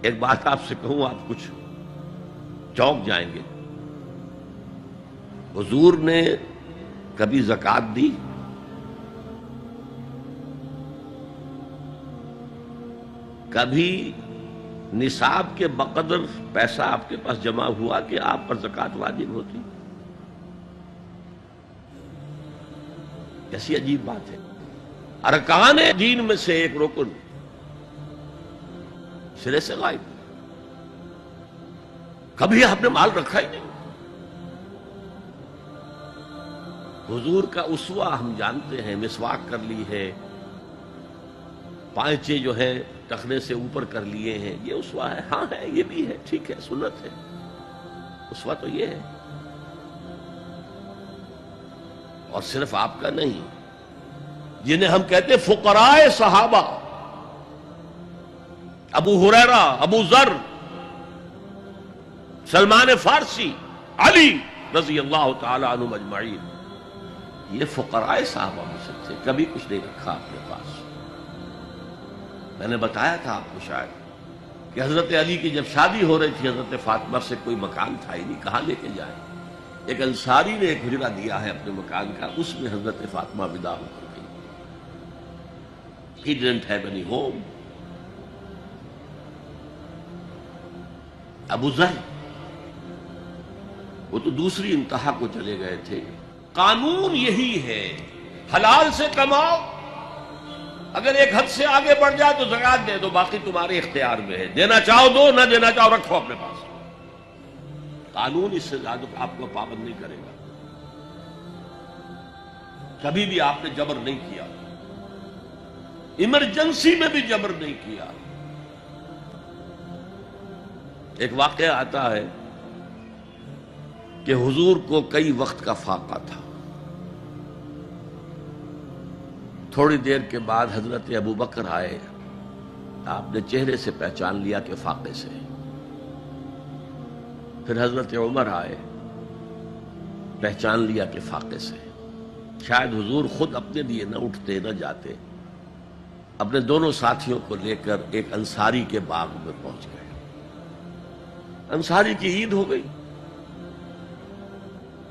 ایک بات آپ سے کہوں، آپ کچھ چونک جائیں گے. حضور نے کبھی زکوٰۃ دی؟ کبھی نصاب کے بقدر پیسہ آپ کے پاس جمع ہوا کہ آپ پر زکوٰۃ واجب ہوتی؟ کیسی عجیب بات ہے. ارکان دین میں سے ایک رکن سرے سے غائب. کبھی آپ نے مال رکھا ہی نہیں. حضور کا اسوہ ہم جانتے ہیں، مسواک کر لی ہے، پانچے جو ہے ٹخنے سے اوپر کر لیے ہیں، یہ اسوہ ہے. ہاں ہے، یہ بھی ہے، ٹھیک ہے، سنت ہے. اسوہ تو یہ ہے. اور صرف آپ کا نہیں، جنہیں ہم کہتے فقراء صحابہ، ابو ہریرہ، ابو ذر، سلمان فارسی، علی رضی اللہ تعالی عنہم اجمعین، یہ فقراء صحابہ میں سے تھے. کبھی کچھ نہیں رکھا اپنے پاس. میں نے بتایا تھا آپ کو شاید کہ حضرت علی کی جب شادی ہو رہی تھی حضرت فاطمہ سے، کوئی مکان تھا ہی نہیں، کہاں لے کے جائیں. ایک انصاری نے ایک حجرہ دیا ہے اپنے مکان کا، اس میں حضرت فاطمہ ودا ہو کر گئی. He didn't have any home. ابو ذر وہ تو دوسری انتہا کو چلے گئے تھے. قانون یہی ہے، حلال سے کماؤ، اگر ایک حد سے آگے بڑھ جائے تو زکوٰۃ دے دو، باقی تمہارے اختیار میں ہے. دینا چاہو دو، نہ دینا چاہو رکھو اپنے پاس. قانون اس سے زیادہ آپ کو پابند نہیں کرے گا. کبھی بھی آپ نے جبر نہیں کیا، ایمرجنسی میں بھی جبر نہیں کیا. ایک واقعہ آتا ہے کہ حضور کو کئی وقت کا فاقہ تھا. تھوڑی دیر کے بعد حضرت ابو بکر آئے، آپ نے چہرے سے پہچان لیا کہ فاقے سے. پھر حضرت عمر آئے، پہچان لیا کہ فاقے سے. شاید حضور خود اپنے لیے نہ اٹھتے نہ جاتے، اپنے دونوں ساتھیوں کو لے کر ایک انصاری کے باغ میں پہنچ گئے. انصاری کی عید ہو گئی.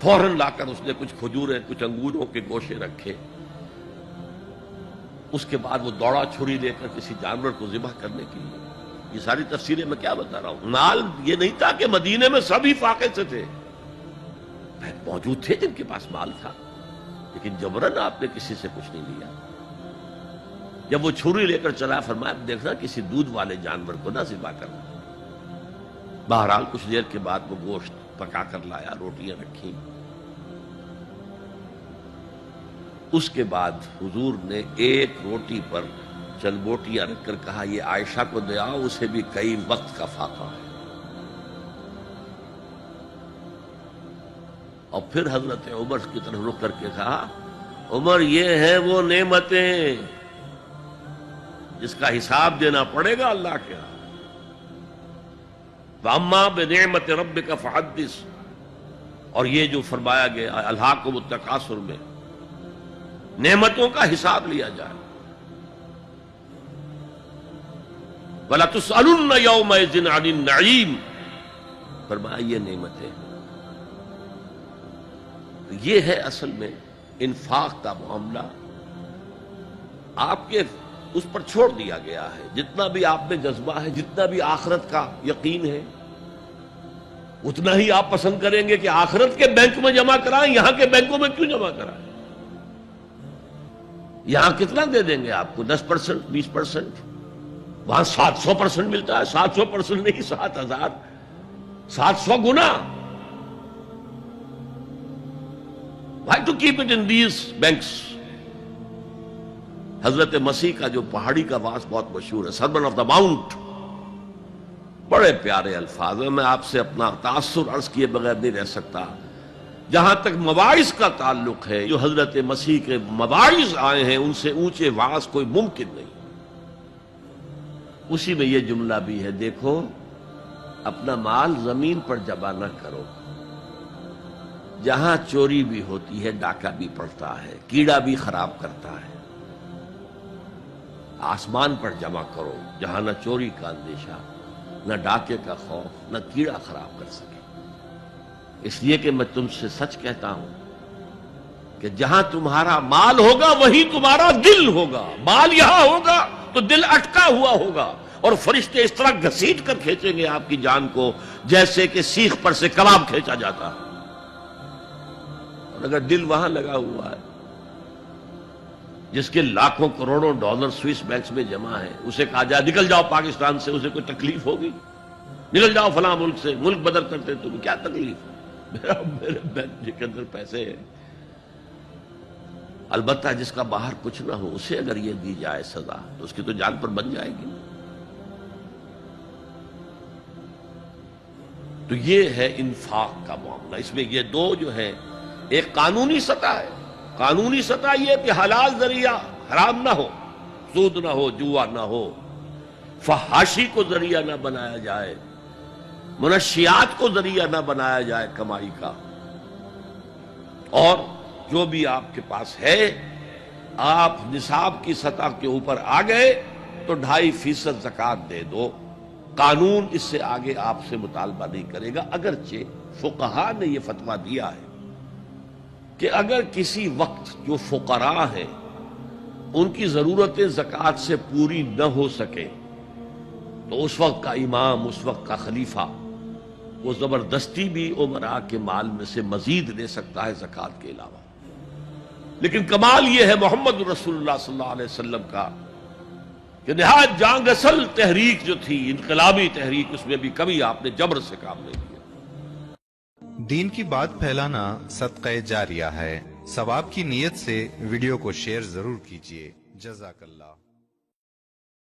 فوراً لا کر اس نے کچھ کھجوریں، کچھ انگوروں کے گوشے رکھے. اس کے بعد وہ دوڑا چھری لے کر کسی جانور کو ذبح کرنے کے لیے. یہ ساری تفصیلیں میں کیا بتا رہا ہوں. مال یہ نہیں تھا کہ مدینے میں سبھی فاقے سے تھے، موجود تھے جن کے پاس مال تھا، لیکن جبراً آپ نے کسی سے کچھ نہیں لیا. جب وہ چھری لے کر چلا، فرمایا دیکھنا کسی دودھ والے جانور کو نہ ذبح کرنا. بہرحال کچھ دیر کے بعد وہ گوشت پکا کر لایا، روٹیاں رکھی. اس کے بعد حضور نے ایک روٹی پر چند بوٹیاں رکھ کر کہا یہ عائشہ کو دے آؤ، اسے بھی کئی وقت کا فاقہ ہے. اور پھر حضرت عمر کی طرف رخ کر کے کہا عمر یہ ہیں وہ نعمتیں جس کا حساب دینا پڑے گا اللہ کے ہاں. وَأَمَّا بِنِعْمَةِ رَبِّكَ فَحَدِّثْ، اور یہ جو فرمایا گیا الہاکم التکاثر میں، نعمتوں کا حساب لیا جائے. وَلَتُسْأَلُنَّ يَوْمَئِذٍ عَنِ النَّعِيمِ، فرمایا یہ نعمتیں. یہ ہے اصل میں انفاق کا معاملہ. آپ کے اس پر چھوڑ دیا گیا ہے. جتنا بھی آپ میں جذبہ ہے، جتنا بھی آخرت کا یقین ہے، اتنا ہی آپ پسند کریں گے کہ آخرت کے بینک میں جمع کرائیں، یہاں کے بینکوں میں کیوں جمع کرائیں. یہاں کتنا دے دیں گے آپ کو؟ 10%، 20%. وہاں 700% ملتا ہے. 700% نہیں، 7000، 700 گنا. Why to keep it in these banks؟ حضرت مسیح کا جو پہاڑی کا واس بہت مشہور ہے، سرمن آف دا ماؤنٹ، بڑے پیارے الفاظ ہیں. میں آپ سے اپنا تاثر عرض کیے بغیر نہیں رہ سکتا. جہاں تک مواعظ کا تعلق ہے، جو حضرت مسیح کے مواعظ آئے ہیں ان سے اونچے واعظ کوئی ممکن نہیں. اسی میں یہ جملہ بھی ہے، دیکھو اپنا مال زمین پر جمع نہ کرو. جہاں چوری بھی ہوتی ہے ڈاکہ بھی پڑتا ہے، کیڑا بھی خراب کرتا ہے. آسمان پر جمع کرو جہاں نہ چوری کا اندیشہ نہ ڈاکے کا خوف، نہ کیڑا خراب کر سکے۔ اس لیے کہ میں تم سے سچ کہتا ہوں کہ جہاں تمہارا مال ہوگا وہیں تمہارا دل ہوگا۔ مال یہاں ہوگا تو دل اٹکا ہوا ہوگا، اور فرشتے اس طرح گھسیٹ کر کھینچیں گے آپ کی جان کو جیسے کہ سیخ پر سے کباب کھینچا جاتا ہے۔ اور اگر دل وہاں لگا ہوا ہے جس کے لاکھوں کروڑوں ڈالر سوئس بینکس میں جمع ہے، اسے کہا جائے نکل جاؤ پاکستان سے، اسے کوئی تکلیف ہوگی؟ نکل جاؤ فلاں ملک سے، ملک بدل کرتے تمہیں کیا تکلیف؟ میرے بینک کے اندر پیسے ہیں۔ البتہ جس کا باہر کچھ نہ ہو اسے اگر یہ دی جائے سزا تو اس کی تو جان پر بن جائے گی۔ تو یہ ہے انفاق کا معاملہ۔ اس میں یہ دو جو ہے، ایک قانونی سطح ہے، قانونی سطح یہ کہ حلال ذریعہ حرام نہ ہو، سود نہ ہو، جوا نہ ہو، فحاشی کو ذریعہ نہ بنایا جائے، منشیات کو ذریعہ نہ بنایا جائے کمائی کا، اور جو بھی آپ کے پاس ہے آپ نصاب کی سطح کے اوپر آ گئے تو 2.5% زکوٰۃ دے دو۔ قانون اس سے آگے آپ سے مطالبہ نہیں کرے گا، اگرچہ فقہاء نے یہ فتویٰ دیا ہے کہ اگر کسی وقت جو فقراء ہیں ان کی ضرورتیں زکوٰۃ سے پوری نہ ہو سکے تو اس وقت کا امام، اس وقت کا خلیفہ وہ زبردستی بھی امراء کے مال میں سے مزید لے سکتا ہے زکوٰۃ کے علاوہ۔ لیکن کمال یہ ہے محمد رسول اللہ صلی اللہ علیہ وسلم کا کہ نہایت جان اصل تحریک جو تھی، انقلابی تحریک، اس میں بھی کبھی آپ نے جبر سے کام نہیں لیا۔ دین کی بات پھیلانا صدقہ جاریہ ہے۔ ثواب کی نیت سے ویڈیو کو شیئر ضرور کیجیے۔ جزاک اللہ۔